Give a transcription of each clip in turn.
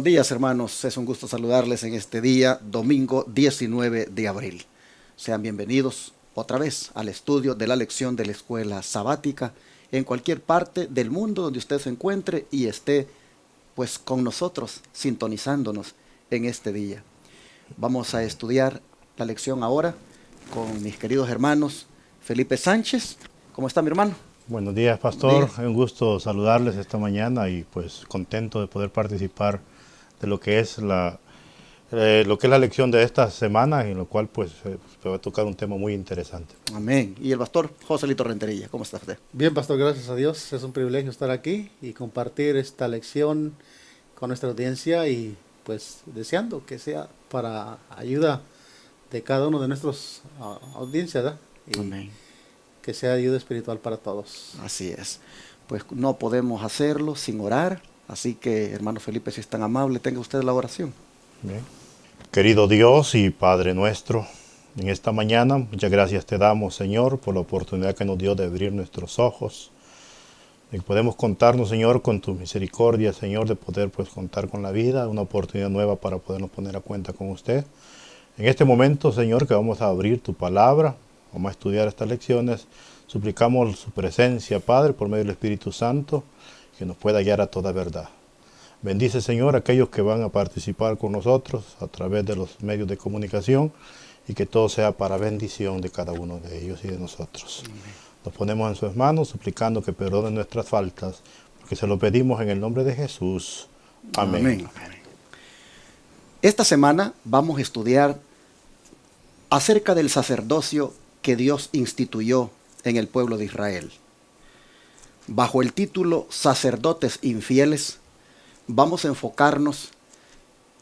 días, hermanos. Es un gusto saludarles en este día, domingo 19 de abril. Sean bienvenidos otra vez al estudio de la lección de la escuela sabática en cualquier parte del mundo donde usted se encuentre y esté pues con nosotros, sintonizándonos en este día. Vamos a estudiar la lección ahora con mis queridos hermanos Felipe Sánchez. ¿Cómo está mi hermano? Buenos días, pastor. Es un gusto saludarles esta mañana y pues contento de poder participar de lo que es la lección de esta semana, en lo cual pues me va a tocar un tema muy interesante. Amén. Y el pastor Joselito Rentería, ¿cómo está usted? Bien, pastor, gracias a Dios. Es un privilegio estar aquí y compartir esta lección con nuestra audiencia y pues deseando que sea para ayuda de cada uno de nuestros audiencias, ¿verdad? Y Amén. que sea ayuda espiritual para todos. Así es. Pues no podemos hacerlo sin orar. Así que, hermano Felipe, si es tan amable, tenga usted la oración. Bien. Querido Dios y Padre nuestro, en esta mañana muchas gracias te damos, Señor, por la oportunidad que nos dio de abrir nuestros ojos. Y podemos contarnos, Señor, con tu misericordia, Señor, de poder pues contar con la vida, una oportunidad nueva para podernos poner a cuenta con usted. En este momento, Señor, que vamos a abrir tu palabra, vamos a estudiar estas lecciones, suplicamos su presencia, Padre, por medio del Espíritu Santo, que nos pueda guiar a toda verdad. Bendice, Señor, a aquellos que van a participar con nosotros a través de los medios de comunicación y que todo sea para bendición de cada uno de ellos y de nosotros. Amén. Nos ponemos en sus manos suplicando que perdone nuestras faltas, porque se lo pedimos en el nombre de Jesús. Amén. Amén. Esta semana vamos a estudiar acerca del sacerdocio que Dios instituyó en el pueblo de Israel. Bajo el título Sacerdotes infieles, vamos a enfocarnos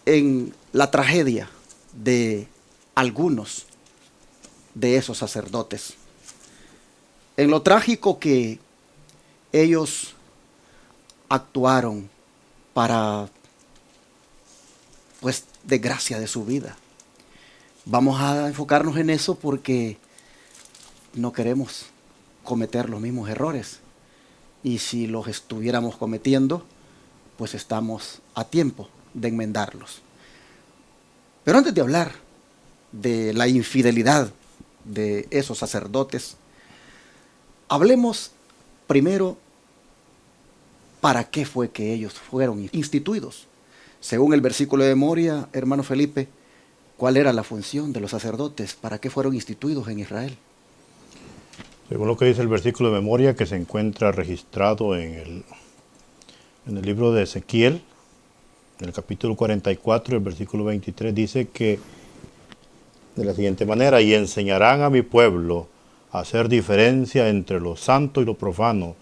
en la tragedia de algunos de esos sacerdotes, en lo trágico que ellos actuaron para, pues, desgracia de su vida. Vamos a enfocarnos en eso porque no queremos cometer los mismos errores. Y si los estuviéramos cometiendo, pues estamos a tiempo de enmendarlos. Pero antes de hablar de la infidelidad de esos sacerdotes, hablemos primero para qué fue que ellos fueron instituidos. Según el versículo de memoria, hermano Felipe, ¿cuál era la función de los sacerdotes? ¿Para qué fueron instituidos en Israel? Según lo que dice el versículo de memoria que se encuentra registrado en el libro de Ezequiel, en el capítulo 44, el versículo 23, dice que de la siguiente manera: y enseñarán a mi pueblo a hacer diferencia entre lo santo y lo profano,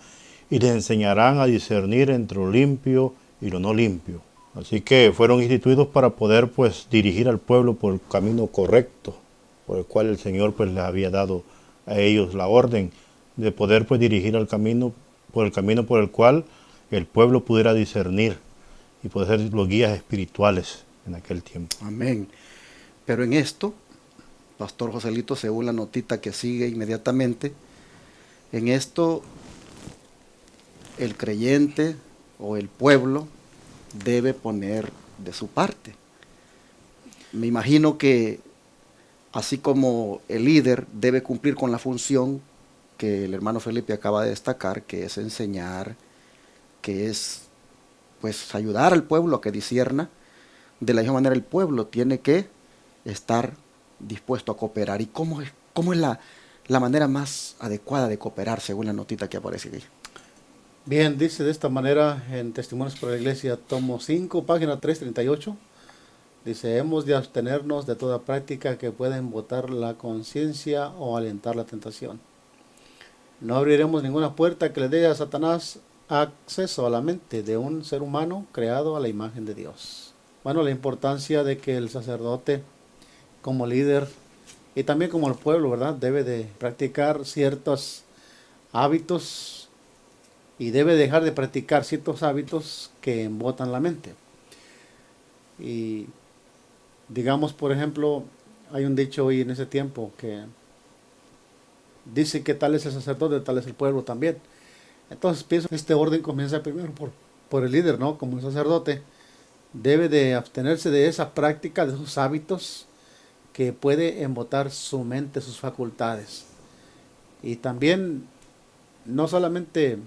y les enseñarán a discernir entre lo limpio y lo no limpio. Así que fueron instituidos para poder pues dirigir al pueblo por el camino correcto, por el cual el Señor pues les había dado a ellos la orden de poder pues dirigir al camino, por el cual el pueblo pudiera discernir y poder ser los guías espirituales en aquel tiempo. Amén. Pero en esto, Pastor Joselito, según la notita que sigue inmediatamente, en esto el creyente o el pueblo debe poner de su parte. Me imagino que así como el líder debe cumplir con la función que el hermano Felipe acaba de destacar, que es enseñar, que es pues ayudar al pueblo a que discierna, de la misma manera el pueblo tiene que estar dispuesto a cooperar. ¿Y cómo es la manera más adecuada de cooperar según la notita que aparece aquí? Bien, dice de esta manera en Testimonios para la Iglesia, tomo 5, página 338. Dice: hemos de abstenernos de toda práctica que pueda embotar la conciencia o alentar la tentación. No abriremos ninguna puerta que le dé a Satanás acceso a la mente de un ser humano creado a la imagen de Dios. Bueno, la importancia de que el sacerdote, como líder y también como el pueblo, ¿verdad?, debe de practicar ciertos hábitos y debe dejar de practicar ciertos hábitos que embotan la mente. Y digamos, por ejemplo, hay un dicho hoy en ese tiempo que dice que tal es el sacerdote, tal es el pueblo también. Entonces pienso que este orden comienza primero por el líder, ¿no?, como el sacerdote, debe de abstenerse de esa práctica, de esos hábitos que puede embotar su mente, sus facultades. Y también, no solamente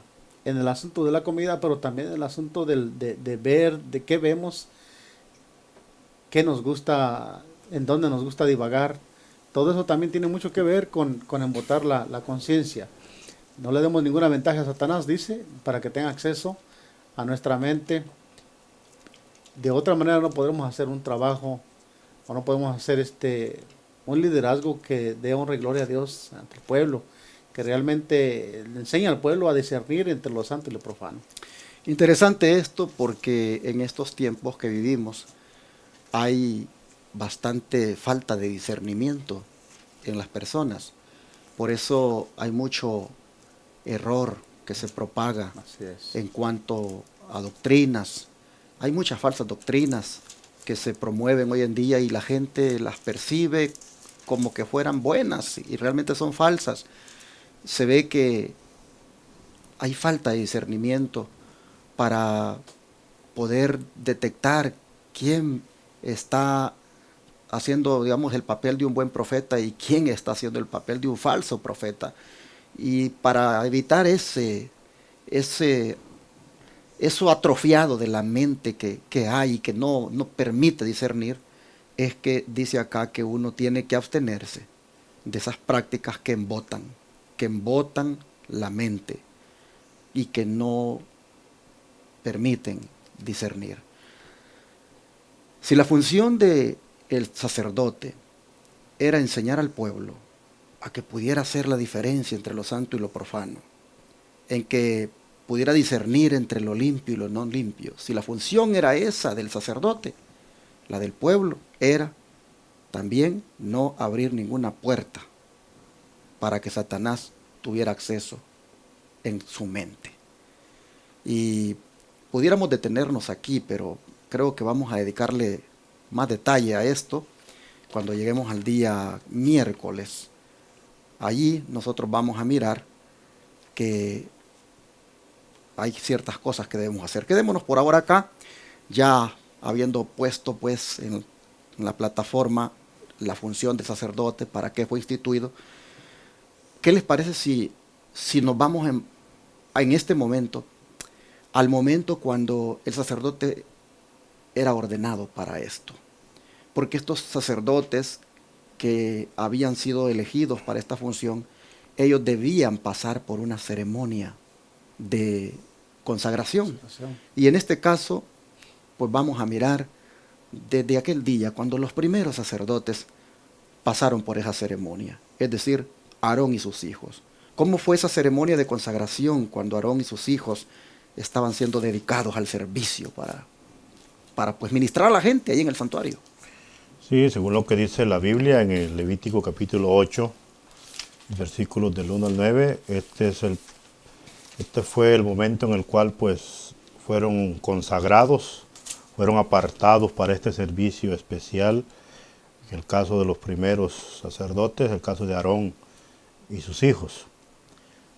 en el asunto de la comida, pero también en el asunto de ver, de qué vemos, qué nos gusta, en dónde nos gusta divagar. Todo eso también tiene mucho que ver con embotar la conciencia. No le demos ninguna ventaja a Satanás, dice, para que tenga acceso a nuestra mente. De otra manera no podremos hacer un trabajo, o no podemos hacer un liderazgo que dé honra y gloria a Dios ante el pueblo, que realmente le enseña al pueblo a discernir entre lo santo y lo profano. Interesante esto porque en estos tiempos que vivimos hay bastante falta de discernimiento en las personas. Por eso hay mucho error que se propaga Así es. en cuanto a doctrinas. Hay muchas falsas doctrinas que se promueven hoy en día y la gente las percibe como que fueran buenas y realmente son falsas. Se ve que hay falta de discernimiento para poder detectar quién está haciendo, digamos, el papel de un buen profeta y quién está haciendo el papel de un falso profeta. Y para evitar eso atrofiado de la mente que hay y que no permite discernir, es que dice acá que uno tiene que abstenerse de esas prácticas que embotan la mente y que no permiten discernir. Si la función del sacerdote era enseñar al pueblo a que pudiera hacer la diferencia entre lo santo y lo profano, en que pudiera discernir entre lo limpio y lo no limpio, si la función era esa del sacerdote, la del pueblo era también no abrir ninguna puerta para que Satanás tuviera acceso en su mente. Y pudiéramos detenernos aquí, pero creo que vamos a dedicarle más detalle a esto cuando lleguemos al día miércoles. Allí nosotros vamos a mirar que hay ciertas cosas que debemos hacer. Quedémonos por ahora acá, ya habiendo puesto pues en la plataforma la función del sacerdote, para qué fue instituido. ¿Qué les parece si nos vamos en este momento, al momento cuando el sacerdote era ordenado para esto? Porque estos sacerdotes que habían sido elegidos para esta función, ellos debían pasar por una ceremonia de consagración. Y en este caso, pues vamos a mirar desde aquel día cuando los primeros sacerdotes pasaron por esa ceremonia, es decir, Aarón y sus hijos. ¿Cómo fue esa ceremonia de consagración cuando Aarón y sus hijos estaban siendo dedicados al servicio para pues ministrar a la gente ahí en el santuario? Sí, según lo que dice la Biblia en el Levítico capítulo 8, versículos del 1 al 9, este fue el momento en el cual pues fueron consagrados, fueron apartados para este servicio especial. En el caso de los primeros sacerdotes, el caso de Aarón y sus hijos.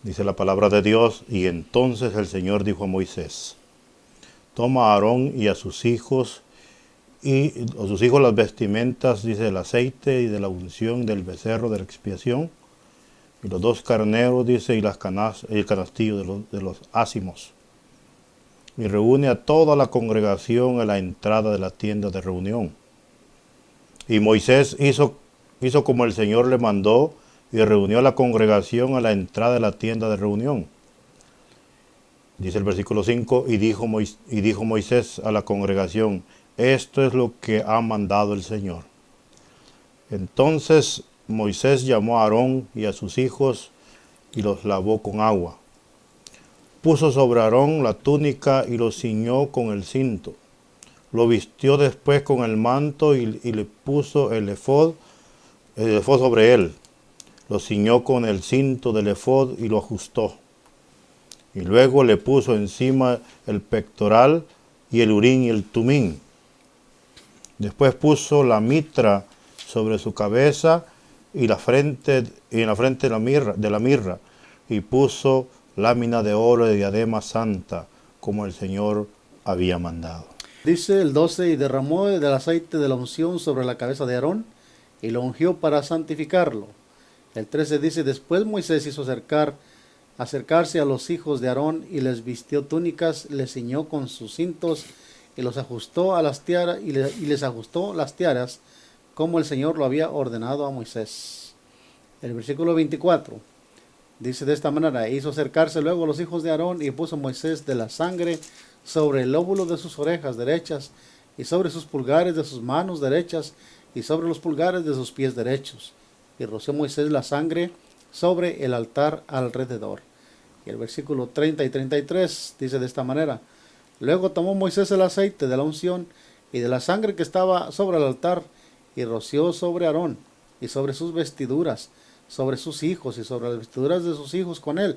Dice la palabra de Dios: y entonces el Señor dijo a Moisés: toma a Aarón y a sus hijos las vestimentas, dice, el aceite y de la unción del becerro de la expiación, y los 2 carneros, dice, y el canastillo de los ácimos. Y reúne a toda la congregación a la entrada de la tienda de reunión. Y Moisés hizo como el Señor le mandó, y reunió a la congregación a la entrada de la tienda de reunión. Dice el versículo 5, y dijo Moisés a la congregación: esto es lo que ha mandado el Señor. Entonces Moisés llamó a Aarón y a sus hijos y los lavó con agua. Puso sobre Aarón la túnica y lo ciñó con el cinto. Lo vistió después con el manto y le puso el efod sobre él. Lo ciñó con el cinto del efod y lo ajustó. Y luego le puso encima el pectoral y el urín y el tumín. Después puso la mitra sobre su cabeza y en la frente de la mirra, y puso lámina de oro de diadema santa, como el Señor había mandado. Dice el 12, y derramó del aceite de la unción sobre la cabeza de Aarón, y lo ungió para santificarlo. El 13 dice, después Moisés hizo acercarse a los hijos de Aarón, y les vistió túnicas, les ciñó con sus cintos, y los ajustó a las tiaras, y les ajustó las tiaras, como el Señor lo había ordenado a Moisés. El versículo 24 dice de esta manera, hizo acercarse luego a los hijos de Aarón, y puso Moisés de la sangre sobre el lóbulo de sus orejas derechas, y sobre sus pulgares de sus manos derechas, y sobre los pulgares de sus pies derechos. Y roció Moisés la sangre sobre el altar alrededor. Y el versículo 30 y 33 dice de esta manera, luego tomó Moisés el aceite de la unción y de la sangre que estaba sobre el altar, y roció sobre Aarón, y sobre sus vestiduras, sobre sus hijos, y sobre las vestiduras de sus hijos con él.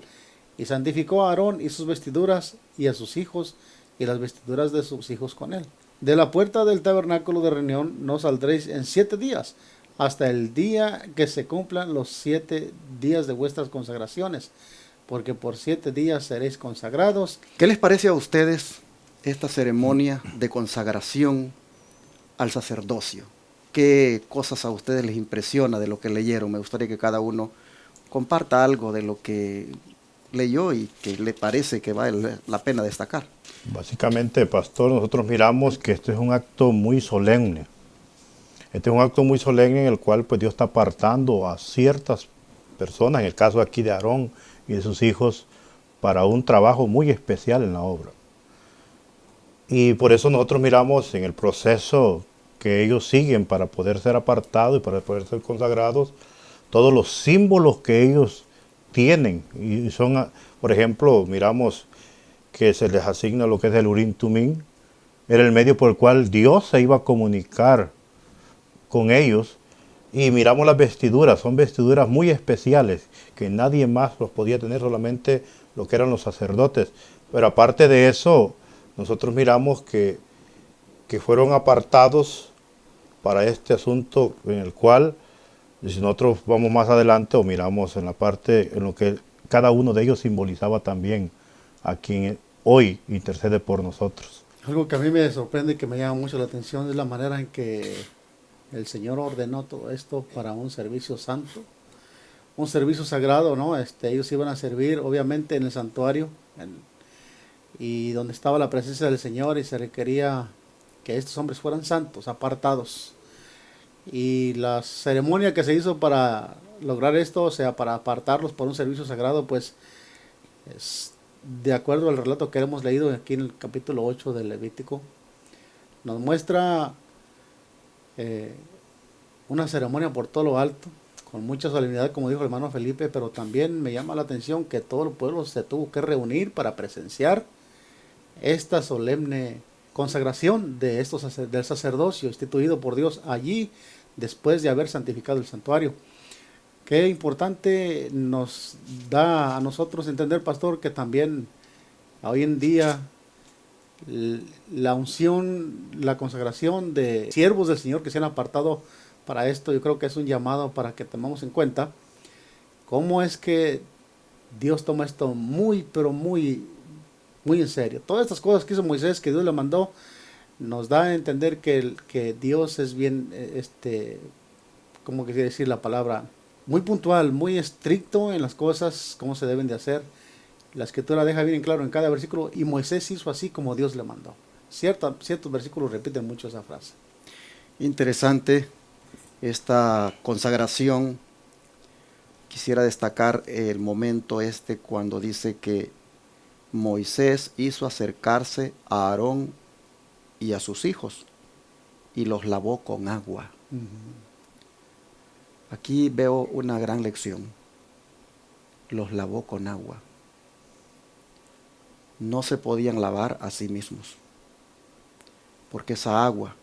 Y santificó a Aarón y sus vestiduras, y a sus hijos, y las vestiduras de sus hijos con él. De la puerta del tabernáculo de reunión no saldréis en 7 días, hasta el día que se cumplan los 7 días de vuestras consagraciones, porque por 7 días seréis consagrados. ¿Qué les parece a ustedes esta ceremonia de consagración al sacerdocio? ¿Qué cosas a ustedes les impresiona de lo que leyeron? Me gustaría que cada uno comparta algo de lo que leyó y que le parece que vale la pena destacar. Básicamente, pastor, nosotros miramos que este es un acto muy solemne. Este es un acto muy solemne en el cual pues, Dios está apartando a ciertas personas, en el caso aquí de Aarón y de sus hijos, para un trabajo muy especial en la obra. Y por eso nosotros miramos en el proceso que ellos siguen para poder ser apartados y para poder ser consagrados, todos los símbolos que ellos tienen. Y son, por ejemplo, miramos que se les asigna lo que es el Urim Tumim, era el medio por el cual Dios se iba a comunicar con ellos. Y miramos las vestiduras, son vestiduras muy especiales, que nadie más los podía tener, solamente lo que eran los sacerdotes. Pero aparte de eso, nosotros miramos que fueron apartados para este asunto en el cual, si nosotros vamos más adelante o miramos en la parte en lo que cada uno de ellos simbolizaba también a quien hoy intercede por nosotros. Algo que a mí me sorprende y que me llama mucho la atención es la manera en que el Señor ordenó todo esto para un servicio santo, un servicio sagrado, ¿no? Ellos iban a servir obviamente en el santuario y donde estaba la presencia del Señor, y se requería que estos hombres fueran santos, apartados. Y la ceremonia que se hizo para lograr esto, o sea, para apartarlos por un servicio sagrado, pues es de acuerdo al relato que hemos leído aquí en el capítulo 8 del Levítico, nos muestra una ceremonia por todo lo alto, con mucha solemnidad, como dijo el hermano Felipe, pero también me llama la atención que todo el pueblo se tuvo que reunir para presenciar esta solemne consagración del sacerdocio instituido por Dios allí después de haber santificado el santuario. Qué importante nos da a nosotros entender, pastor, que también hoy en día la unción, la consagración de siervos del Señor que se han apartado para esto, yo creo que es un llamado para que tomemos en cuenta cómo es que Dios toma esto muy, pero muy en serio. Todas estas cosas que hizo Moisés, que Dios le mandó, nos da a entender que Dios es bien, ¿cómo quisiera decir la palabra? Muy puntual, muy estricto en las cosas, cómo se deben de hacer. La Escritura deja bien claro en cada versículo, y Moisés hizo así como Dios le mandó. Ciertos versículos repiten mucho esa frase. Interesante esta consagración. Quisiera destacar el momento cuando dice que Moisés hizo acercarse a Aarón y a sus hijos y los lavó con agua. Aquí veo una gran lección. Los lavó con agua. No se podían lavar a sí mismos, porque esa agua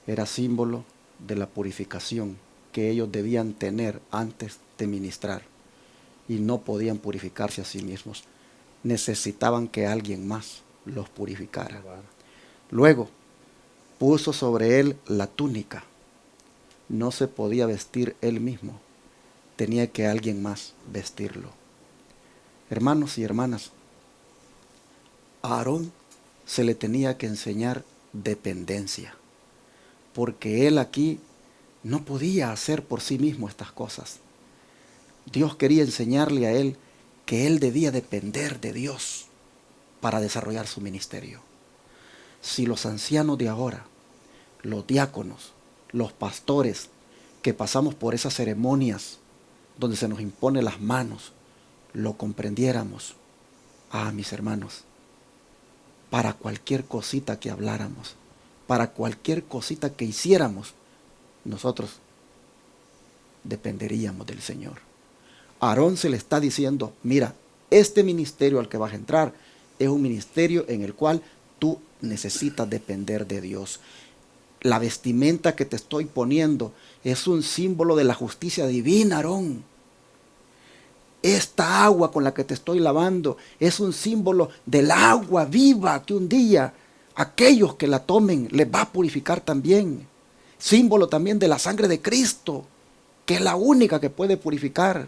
era símbolo de la purificación que ellos debían tener antes de ministrar, y no podían purificarse a sí mismos. Necesitaban que alguien más los purificara. Luego puso sobre él la túnica. No se podía vestir él mismo, tenía que alguien más vestirlo. Hermanos y hermanas, a Aarón se le tenía que enseñar dependencia. Porque él aquí no podía hacer por sí mismo estas cosas. Dios quería enseñarle a él que él debía depender de Dios para desarrollar su ministerio. Si los ancianos de ahora, los diáconos, los pastores, que pasamos por esas ceremonias donde se nos impone las manos, lo comprendiéramos, mis hermanos, para cualquier cosita que habláramos, para cualquier cosita que hiciéramos, nosotros dependeríamos del Señor. A Aarón se le está diciendo, mira, este ministerio al que vas a entrar es un ministerio en el cual tú necesitas depender de Dios. La vestimenta que te estoy poniendo es un símbolo de la justicia divina, Aarón. Esta agua con la que te estoy lavando es un símbolo del agua viva que un día aquellos que la tomen les va a purificar también. Símbolo también de la sangre de Cristo, que es la única que puede purificar.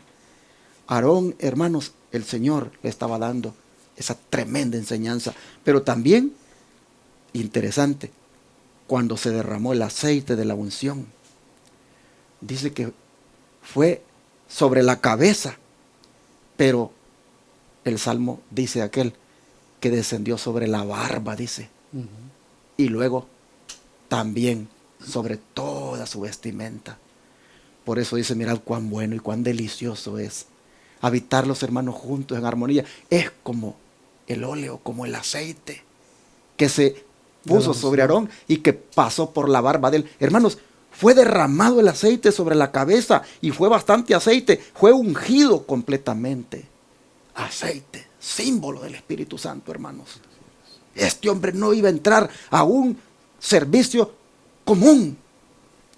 Aarón, hermanos, el Señor le estaba dando esa tremenda enseñanza. Pero también, interesante, cuando se derramó el aceite de la unción, dice que fue sobre la cabeza, pero el Salmo dice aquel que descendió sobre la barba, dice, y luego también sobre toda su vestimenta. Por eso dice, mirad cuán bueno y cuán delicioso es habitar los hermanos juntos en armonía. Es como el óleo, como el aceite que se puso sobre Aarón y que pasó por la barba de él. Hermanos, fue derramado el aceite sobre la cabeza y fue bastante aceite, fue ungido completamente. Aceite, símbolo del Espíritu Santo, hermanos. Este hombre no iba a entrar a un servicio común,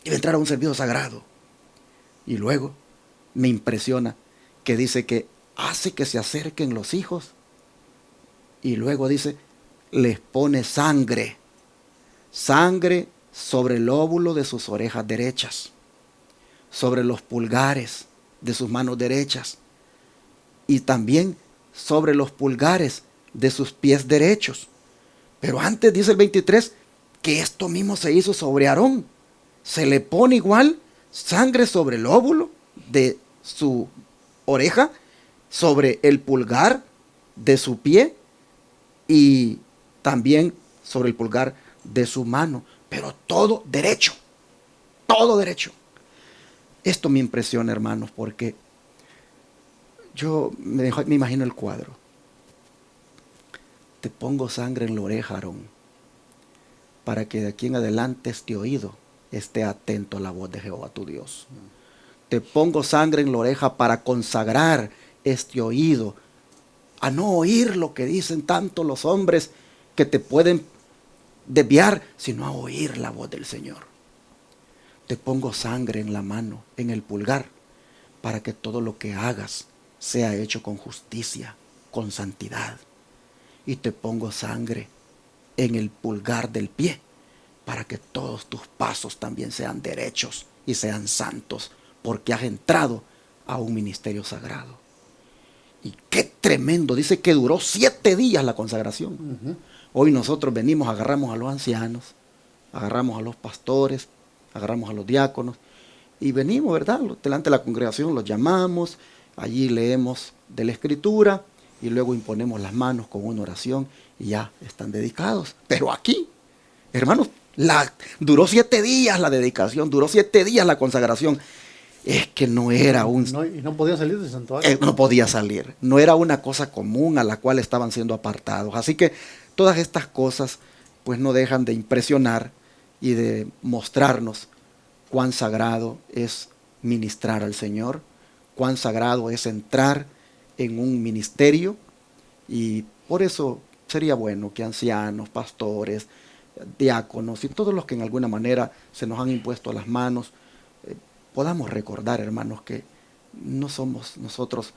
iba a entrar a un servicio sagrado. Y luego me impresiona que dice que hace que se acerquen los hijos y luego dice, les pone sangre sobre el óvulo de sus orejas derechas, sobre los pulgares de sus manos derechas y también sobre los pulgares de sus pies derechos. Pero antes dice el 23 que esto mismo se hizo sobre Aarón. Se le pone igual sangre sobre el óvulo de su oreja, sobre el pulgar de su pie y también sobre el pulgar de su mano, pero todo derecho, todo derecho. Esto me impresiona, hermanos, porque yo me imagino el cuadro. Te pongo sangre en la oreja, Aarón, para que de aquí en adelante este oído esté atento a la voz de Jehová tu Dios. Te pongo sangre en la oreja para consagrar este oído a no oír lo que dicen tanto los hombres que te pueden desviar, sino a oír la voz del Señor. Te pongo sangre en la mano, en el pulgar, para que todo lo que hagas sea hecho con justicia, con santidad. Y te pongo sangre en el pulgar del pie, para que todos tus pasos también sean derechos y sean santos, porque has entrado a un ministerio sagrado. Y qué tremendo, dice que duró 7 días la consagración. Hoy nosotros venimos, agarramos a los ancianos, agarramos a los pastores, agarramos a los diáconos y venimos, ¿verdad? Delante de la congregación los llamamos, allí leemos de la Escritura y luego imponemos las manos con una oración y ya están dedicados. Pero aquí, hermanos, duró 7 días la dedicación, duró 7 días la consagración. Es que no era un... y no podía salir del santuario. No podía salir. No era una cosa común a la cual estaban siendo apartados. Así que todas estas cosas pues no dejan de impresionar y de mostrarnos cuán sagrado es ministrar al Señor, cuán sagrado es entrar en un ministerio. Y por eso sería bueno que ancianos, pastores, diáconos y todos los que en alguna manera se nos han impuesto a las manos, podamos recordar, hermanos, que no somos nosotros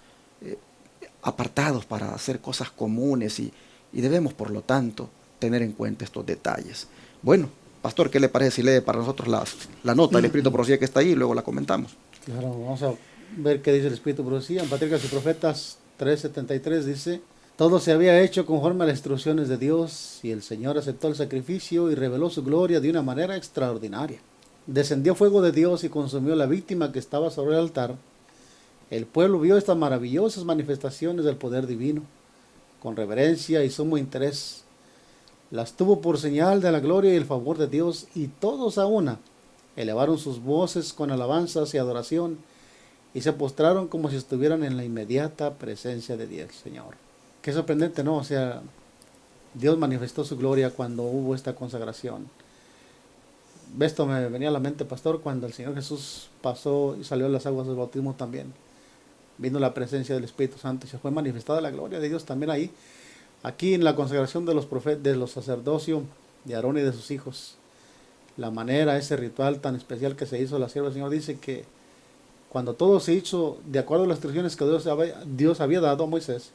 apartados para hacer cosas comunes y debemos, por lo tanto, tener en cuenta estos detalles. Bueno, pastor, ¿qué le parece si lee para nosotros la nota del Espíritu de Profecía que está ahí y luego la comentamos? Claro, vamos a ver qué dice el Espíritu de Profecía. En Patriarcas y Profetas 3:73 dice, Todo se había hecho conforme a las instrucciones de Dios y el Señor aceptó el sacrificio y reveló su gloria de una manera extraordinaria. Descendió fuego de Dios y consumió la víctima que estaba sobre el altar. El pueblo vio estas maravillosas manifestaciones del poder divino con reverencia y sumo interés. Las tuvo por señal de la gloria y el favor de Dios, y todos a una elevaron sus voces con alabanzas y adoración y se postraron como si estuvieran en la inmediata presencia de Dios, Señor. Qué sorprendente, ¿no? O sea, Dios manifestó su gloria cuando hubo esta consagración. Esto me venía a la mente, pastor, cuando el Señor Jesús pasó y salió de las aguas del bautismo también. Vino la presencia del Espíritu Santo y se fue manifestada la gloria de Dios también ahí. Aquí en la consagración de los profetas, de los sacerdocios de Aarón y de sus hijos, la manera, ese ritual tan especial que se hizo, la sierva del Señor dice que cuando todo se hizo de acuerdo a las instrucciones que Dios había dado a Moisés,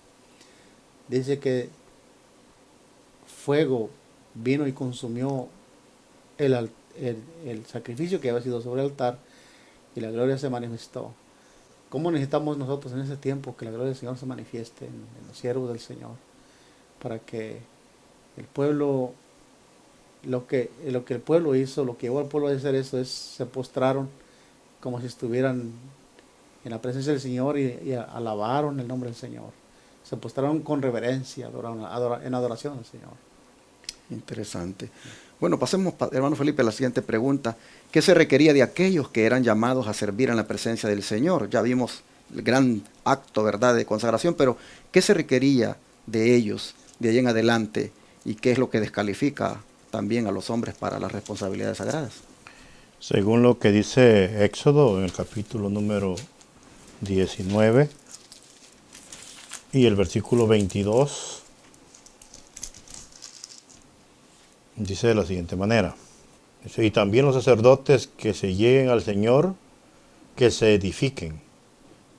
dice que fuego vino y consumió el sacrificio que había sido sobre el altar y la gloria se manifestó. ¿Cómo necesitamos nosotros en ese tiempo que la gloria del Señor se manifieste en los siervos del Señor? Para que el pueblo, lo que el pueblo hizo, lo que llevó al pueblo a hacer eso es, se postraron como si estuvieran en la presencia del Señor y alabaron el nombre del Señor. Se postraron con reverencia, en adoración al Señor. Interesante. Bueno, pasemos, hermano Felipe, a la siguiente pregunta. ¿Qué se requería de aquellos que eran llamados a servir en la presencia del Señor? Ya vimos el gran acto, ¿verdad?, de consagración, pero ¿qué se requería de ellos de ahí en adelante? ¿Y qué es lo que descalifica también a los hombres para las responsabilidades sagradas? Según lo que dice Éxodo en el capítulo número 19 y el versículo 22, dice de la siguiente manera: dice, y también los sacerdotes que se lleguen al Señor, que se edifiquen,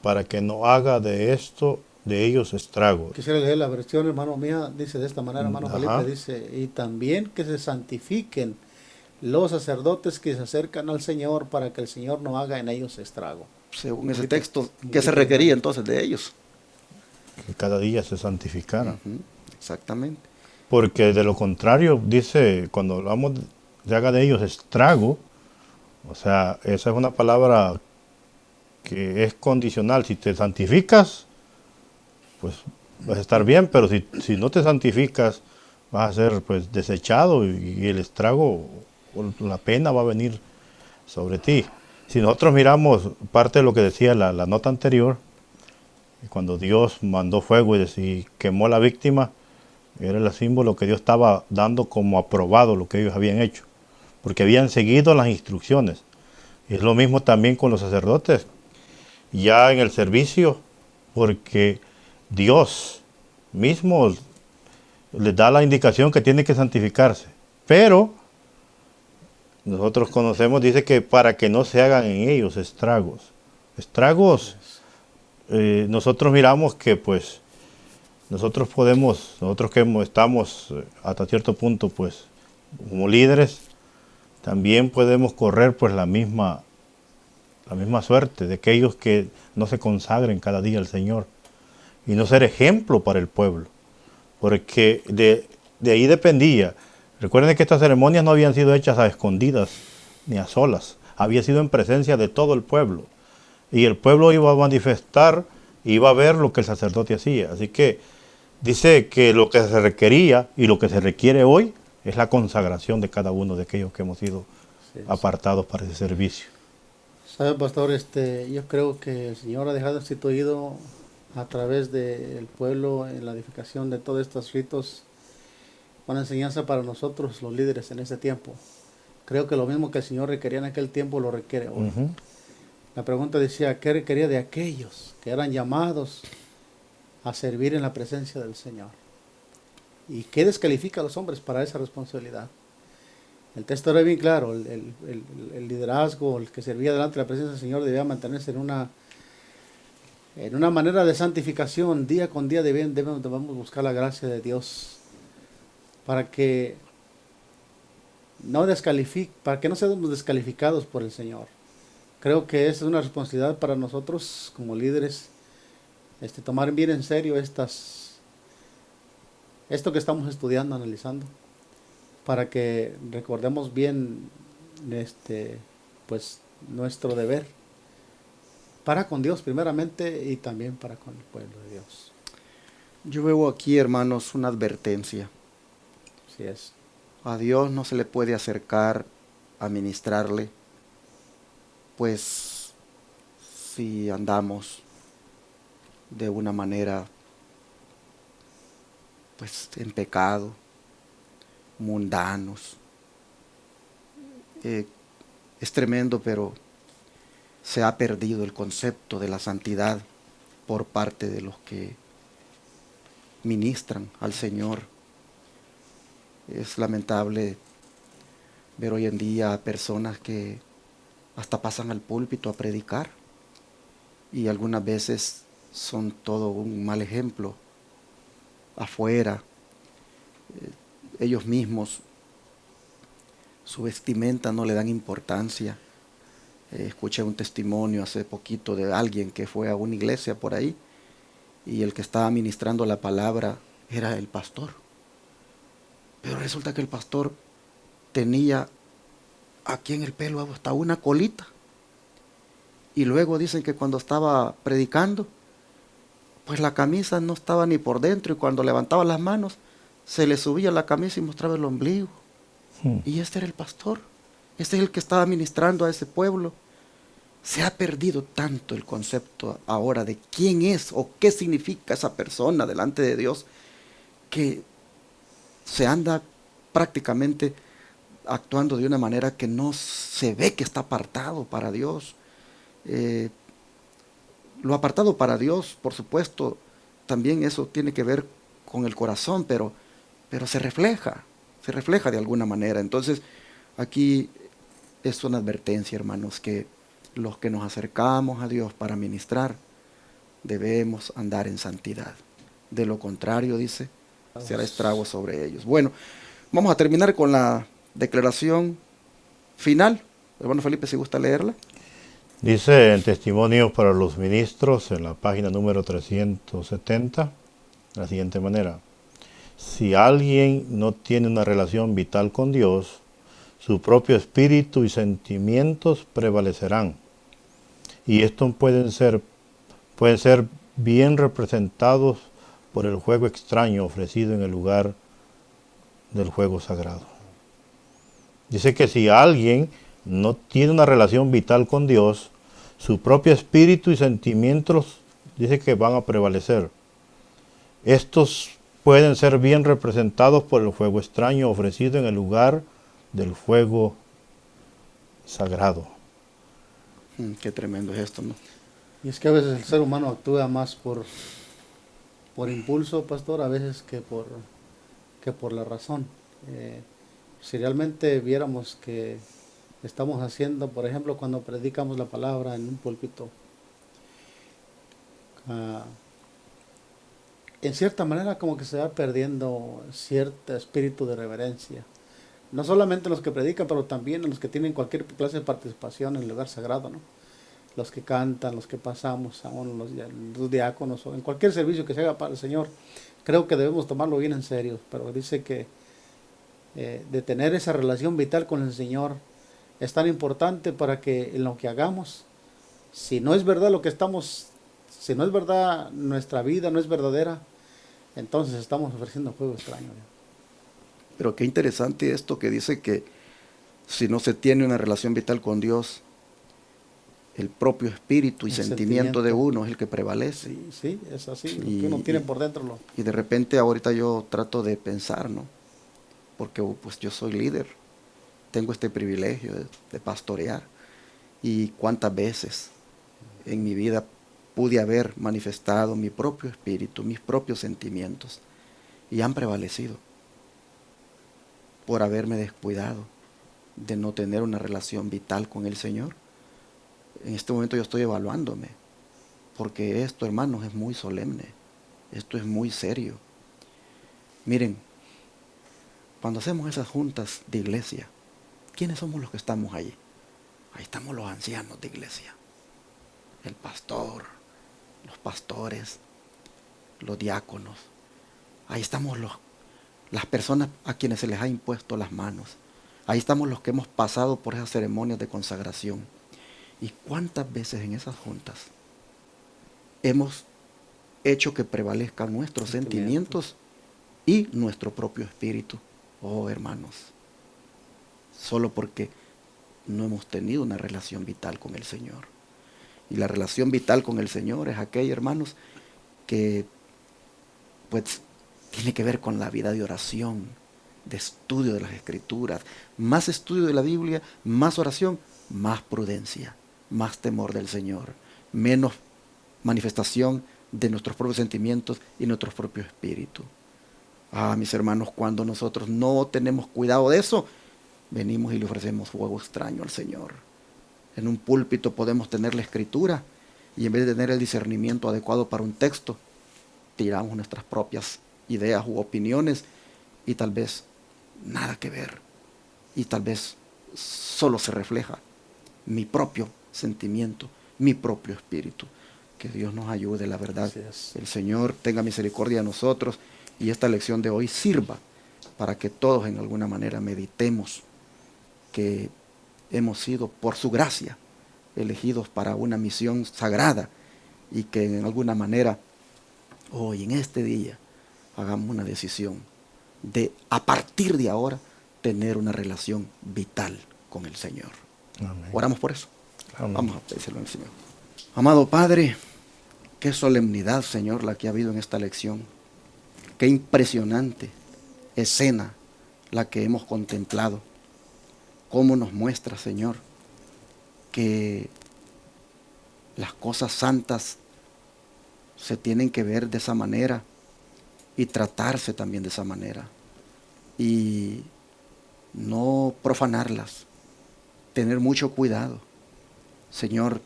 para que no haga de esto de ellos estrago. Quisiera leer la versión, hermano mía, dice de esta manera, hermano Ajá. Felipe, dice, y también que se santifiquen los sacerdotes que se acercan al Señor, para que el Señor no haga en ellos estrago. Según ese texto, ¿qué se requería entonces de ellos? Que cada día se santificaran. Exactamente. Porque de lo contrario, dice, cuando hablamos de haga de ellos estrago, o sea, esa es una palabra que es condicional. Si te santificas, pues vas a estar bien, pero si no te santificas, vas a ser pues desechado y el estrago o la pena va a venir sobre ti. Si nosotros miramos parte de lo que decía la nota anterior, cuando Dios mandó fuego y quemó a la víctima, era el símbolo que Dios estaba dando como aprobado lo que ellos habían hecho, porque habían seguido las instrucciones. Y es lo mismo también con los sacerdotes, ya en el servicio, porque Dios mismo les da la indicación que tienen que santificarse. Pero nosotros conocemos, dice que para que no se hagan en ellos estragos. Estragos, nosotros miramos que pues nosotros que estamos hasta cierto punto pues como líderes, también podemos correr pues la misma suerte de aquellos que no se consagren cada día al Señor y no ser ejemplo para el pueblo, porque de ahí dependía. Recuerden que estas ceremonias no habían sido hechas a escondidas ni a solas, había sido en presencia de todo el pueblo, y el pueblo iba a manifestar, iba a ver lo que el sacerdote hacía. Así que dice que lo que se requería y lo que se requiere hoy es la consagración de cada uno de aquellos que hemos sido apartados para ese servicio. ¿Sabe, pastor? Yo creo que el Señor ha dejado instituido a través del pueblo en la edificación de todos estos ritos una enseñanza para nosotros, los líderes, en ese tiempo. Creo que lo mismo que el Señor requería en aquel tiempo lo requiere hoy. La pregunta decía, ¿qué requería de aquellos que eran llamados a servir en la presencia del Señor? ¿Y qué descalifica a los hombres para esa responsabilidad? El texto era bien claro, el liderazgo, el que servía delante de la presencia del Señor debía mantenerse en una manera de santificación, día con día debemos buscar la gracia de Dios para que no seamos descalificados por el Señor. Creo que esa es una responsabilidad para nosotros como líderes, tomar bien en serio estas esto que estamos estudiando, analizando, para que recordemos bien pues nuestro deber para con Dios primeramente y también para con el pueblo de Dios. Yo veo aquí, hermanos, una advertencia. Así es. A Dios no se le puede acercar a ministrarle, pues si andamos de una manera, pues en pecado, mundanos. Es tremendo, pero se ha perdido el concepto de la santidad por parte de los que ministran al Señor. Es lamentable ver hoy en día a personas que hasta pasan al púlpito a predicar y algunas veces son todo un mal ejemplo afuera. Ellos mismos, su vestimenta no le dan importancia. Escuché un testimonio hace poquito de alguien que fue a una iglesia por ahí y el que estaba ministrando la palabra era el pastor. Pero resulta que el pastor tenía aquí en el pelo hasta una colita. Y luego dicen que cuando estaba predicando, pues la camisa no estaba ni por dentro y cuando levantaba las manos, se le subía la camisa y mostraba el ombligo. Y este era el pastor. Este es el que estaba ministrando a ese pueblo. Se ha perdido tanto el concepto ahora de quién es o qué significa esa persona delante de Dios, que se anda prácticamente actuando de una manera que no se ve que está apartado para Dios. Lo apartado para Dios, por supuesto, también eso tiene que ver con el corazón, pero se refleja de alguna manera. Entonces, aquí es una advertencia, hermanos, que los que nos acercamos a Dios para ministrar, debemos andar en santidad. De lo contrario, dice, será estrago sobre ellos. Bueno, vamos a terminar con la declaración final. Hermano Felipe, si gusta leerla. Dice en Testimonios para los Ministros, en la página número 370, de la siguiente manera: si alguien no tiene una relación vital con Dios, su propio espíritu y sentimientos prevalecerán. Y estos pueden ser bien representados por el juego extraño ofrecido en el lugar del juego sagrado. Dice que si alguien no tiene una relación vital con Dios, su propio espíritu y sentimientos dice que van a prevalecer. Estos pueden ser bien representados por el fuego extraño ofrecido en el lugar del fuego sagrado. Qué tremendo es esto, ¿no? Y es que a veces el ser humano actúa más por impulso, pastor, a veces que por la razón. Si realmente viéramos que estamos haciendo, por ejemplo, cuando predicamos la palabra en un púlpito, en cierta manera como que se va perdiendo cierto espíritu de reverencia. No solamente los que predican, pero también los que tienen cualquier clase de participación en el lugar sagrado, ¿no? Los que cantan, los que pasamos, aún los diáconos, o en cualquier servicio que se haga para el Señor. Creo que debemos tomarlo bien en serio, pero dice que de tener esa relación vital con el Señor es tan importante para que en lo que hagamos, si no es verdad lo que estamos, si no es verdad nuestra vida, no es verdadera, entonces estamos ofreciendo fuego extraño, ¿no? Pero qué interesante esto que dice que si no se tiene una relación vital con Dios, el propio espíritu y sentimiento de uno es el que prevalece. Sí, sí, es así, lo que uno tiene por dentro. Y de repente ahorita yo trato de pensar, ¿no? Porque pues yo soy líder, tengo este privilegio de pastorear. Y cuántas veces en mi vida pude haber manifestado mi propio espíritu, mis propios sentimientos, y han prevalecido por haberme descuidado de no tener una relación vital con el Señor. En este momento yo estoy evaluándome, porque esto, hermanos, es muy solemne, esto es muy serio. Miren, cuando hacemos esas juntas de iglesia, ¿quiénes somos los que estamos allí? Ahí estamos los ancianos de iglesia, el pastor, los pastores, los diáconos. Ahí estamos las personas a quienes se les ha impuesto las manos. Ahí estamos los que hemos pasado por esas ceremonias de consagración. ¿Y cuántas veces en esas juntas hemos hecho que prevalezcan nuestros sentimientos y nuestro propio espíritu? Oh, hermanos, solo porque no hemos tenido una relación vital con el Señor. Y la relación vital con el Señor es aquella, hermanos, que pues tiene que ver con la vida de oración, de estudio de las Escrituras. Más estudio de la Biblia, más oración, más prudencia, más temor del Señor, menos manifestación de nuestros propios sentimientos y nuestro propio espíritu. Ah, mis hermanos, cuando nosotros no tenemos cuidado de eso, venimos y le ofrecemos fuego extraño al Señor. En un púlpito podemos tener la Escritura y en vez de tener el discernimiento adecuado para un texto, tiramos nuestras propias ideas u opiniones y tal vez nada que ver. Y tal vez solo se refleja mi propio sentimiento, mi propio espíritu. Que Dios nos ayude, la verdad. El Señor tenga misericordia de nosotros y esta lección de hoy sirva para que todos en alguna manera meditemos que hemos sido, por su gracia, elegidos para una misión sagrada y que en alguna manera hoy, en este día, hagamos una decisión de, a partir de ahora, tener una relación vital con el Señor. Amén. Oramos por eso. Amén. Vamos a pedírselo al Señor. Amado Padre, qué solemnidad, Señor, la que ha habido en esta lección. Qué impresionante escena la que hemos contemplado. Cómo nos muestra, Señor, que las cosas santas se tienen que ver de esa manera y tratarse también de esa manera. Y no profanarlas. Tener mucho cuidado. Señor,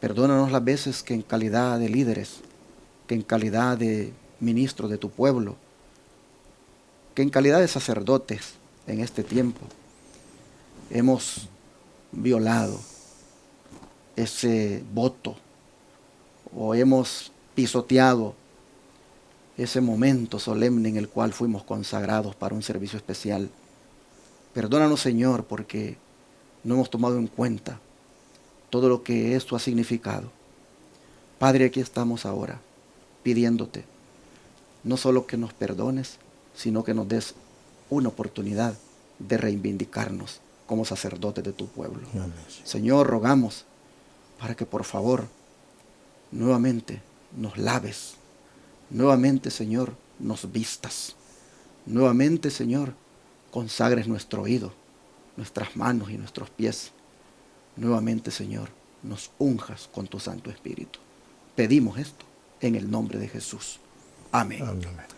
perdónanos las veces que en calidad de líderes, que en calidad de ministros de tu pueblo, que en calidad de sacerdotes en este tiempo, hemos violado ese voto o hemos pisoteado ese momento solemne en el cual fuimos consagrados para un servicio especial. Perdónanos, Señor, porque no hemos tomado en cuenta todo lo que esto ha significado. Padre, aquí estamos ahora pidiéndote no solo que nos perdones, sino que nos des una oportunidad de reivindicarnos como sacerdotes de tu pueblo. Amén. Señor, rogamos para que por favor nuevamente nos laves, nuevamente, Señor, nos vistas, nuevamente, Señor, consagres nuestro oído, nuestras manos y nuestros pies. Nuevamente, Señor, nos unjas con tu Santo Espíritu. Pedimos esto en el nombre de Jesús. Amén. Amén.